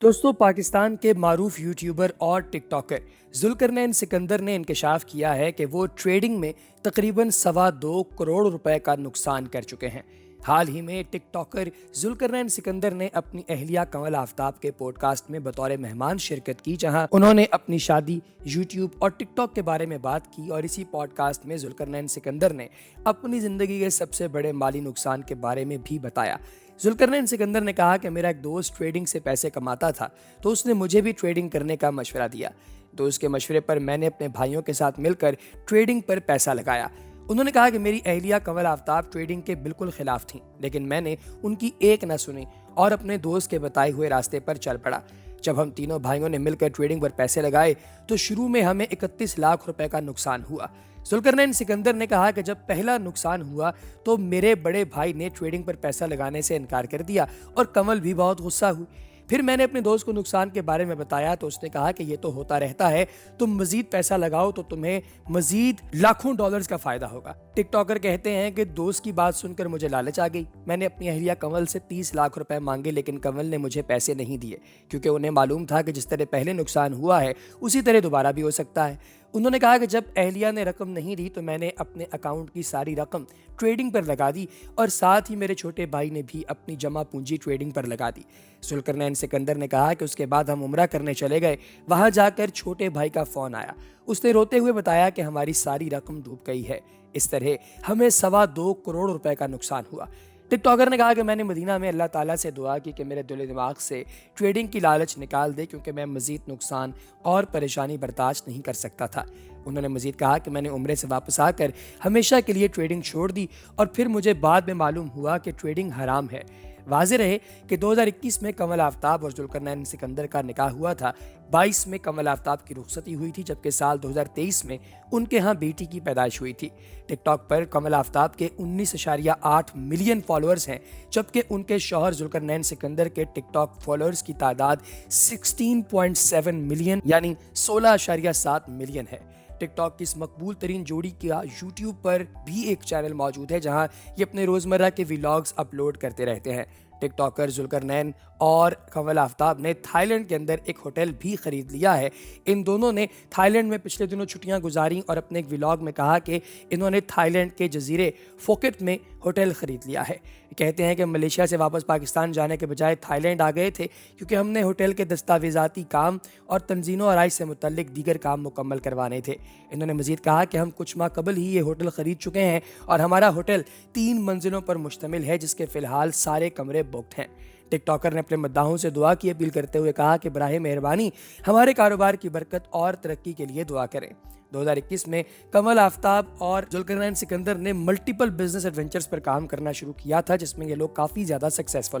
दोस्तों, पाकिस्तान के मारूफ यूट्यूबर और टिक टॉकर जुल्करनैन सिकंदर ने इंकशाफ किया है कि वो ट्रेडिंग में तकरीबन 2.25 करोड़ रुपए का नुकसान कर चुके हैं। हाल ही में टिक टॉकर जुल्करनैन सिकंदर ने अपनी अहलिया कमल आफ्ताब के पॉडकास्ट में बतौर मेहमान शिरकत की, जहां उन्होंने अपनी शादी, यूट्यूब और टिकटॉक के बारे में बात की। और इसी पॉडकास्ट में जुल्करनैन सिकंदर ने अपनी जिंदगी के सबसे बड़े माली नुकसान के बारे में भी बताया। जुल्करनैन सिकंदर ने कहा कि मेरा एक दोस्त ट्रेडिंग से पैसे कमाता था, तो उसने मुझे भी ट्रेडिंग करने का मशवरा दिया। दोस्त के मशवरे पर मैंने अपने भाइयों के साथ मिलकर ट्रेडिंग पर पैसा लगाया। उन्होंने कहा कि मेरी अहलिया कमल आफ्ताब ट्रेडिंग के बिल्कुल खिलाफ थी, लेकिन मैंने उनकी एक न सुनी और अपने दोस्त के बताए हुए रास्ते पर चल पड़ा। जब हम तीनों भाइयों ने मिलकर ट्रेडिंग पर पैसे लगाए तो शुरू में हमें 31 लाख रुपए का नुकसान हुआ। जुल्करनैन सिकंदर ने कहा कि जब पहला नुकसान हुआ तो मेरे बड़े भाई ने ट्रेडिंग पर पैसा लगाने से इनकार कर दिया और कमल भी बहुत गुस्सा हुई। फिर मैंने अपने दोस्त को नुकसान के बारे में बताया तो उसने कहा कि ये तो होता रहता है, तुम मजीद पैसा लगाओ तो तुम्हें मजीद लाखों डॉलर्स का फायदा होगा। टिकटॉकर कहते हैं कि दोस्त की बात सुनकर मुझे लालच आ गई। मैंने अपनी अहलिया कमल से 30 लाख रुपए मांगे, लेकिन कमल ने मुझे पैसे नहीं दिए, क्योंकि उन्हें मालूम था कि जिस तरह पहले नुकसान हुआ है उसी तरह दोबारा भी हो सकता है। उन्होंने कहा कि जब अहलिया ने रकम नहीं दी तो मैंने अपने अकाउंट की सारी रकम ट्रेडिंग पर लगा दी और साथ ही मेरे छोटे भाई ने भी अपनी जमा पूंजी ट्रेडिंग पर लगा दी। जुल्करनैन सिकंदर ने कहा कि उसके बाद हम उम्रा करने चले गए। वहां जाकर छोटे भाई का फोन आया। उसने रोते हुए बताया कि हमारी सारी रकम डूब गई है। इस तरह हमें 2.25 करोड़ रुपए का नुकसान हुआ। टिकटॉकर ने कहा कि मैंने मदीना में अल्लाह ताला से दुआ की कि मेरे दिल दिमाग से ट्रेडिंग की लालच निकाल दे, क्योंकि मैं मजीद नुकसान और परेशानी बर्दाश्त नहीं कर सकता था। उन्होंने मजीद कहा कि मैंने उम्रे से वापस आकर हमेशा के लिए ट्रेडिंग छोड़ दी और फिर मुझे बाद में मालूम हुआ कि ट्रेडिंग हराम है। वाज़ेह रहे कि 2021 में कमल आफ्ताब और जुल्करनैन सिकंदर का निकाह हुआ था। 22 में कमल आफ्ताब की रुखसती हुई थी, जबकि साल 2023 में उनके यहाँ बेटी की पैदाइश हुई थी। टिकटॉक पर कमल आफ्ताब के 19.8 मिलियन फॉलोअर्स हैं, जबकि उनके शौहर जुल्करनैन सिकंदर के टिकटॉक फॉलोअर्स की तादाद 16.7 मिलियन यानी 16.7 मिलियन है। टिकटॉक की इस मकबूल तरीन जोड़ी का यूट्यूब पर भी एक चैनल मौजूद है, जहां ये अपने रोजमर्रा के व्लॉग्स अपलोड करते रहते हैं। टिकटॉकर जुल्करनैन और कमल आफ्ताब ने थाईलैंड के अंदर एक होटल भी खरीद लिया है। इन दोनों ने थाईलैंड में पिछले दिनों छुट्टियां गुजारी और अपने एक व्लॉग में कहा कि इन्होंने थाईलैंड के जजीरे फोकेट में होटल खरीद लिया है। कहते हैं कि मलेशिया से वापस पाकिस्तान जाने के बजाय थाईलैंड आ गए थे, क्योंकि हमने होटल के दस्तावेजाती काम और तंजीनो आराइश से मुतल्लिक दीगर काम मुकम्मल करवाने थे। इन्होंने मजीद कहा कि हम कुछ माह कबल ही ये होटल खरीद चुके हैं और हमारा होटल 3 मंजिलों पर मुश्तमिल है, जिसके फिलहाल सारे कमरे बुक्ड हैं। टिकटॉकर ने अपने मद्दाहों से दुआ की अपील करते हुए कहा कि बराए मेहरबानी हमारे कारोबार की बरकत और तरक्की के लिए दुआ करें। 2021 में कमल आफ्ताब और जुल्करनैन सिकंदर ने मल्टीपल बिजनेस एडवेंचर्स पर काम करना शुरू किया था, जिसमें ये लोग काफ़ी ज़्यादा सक्सेसफुल हैं।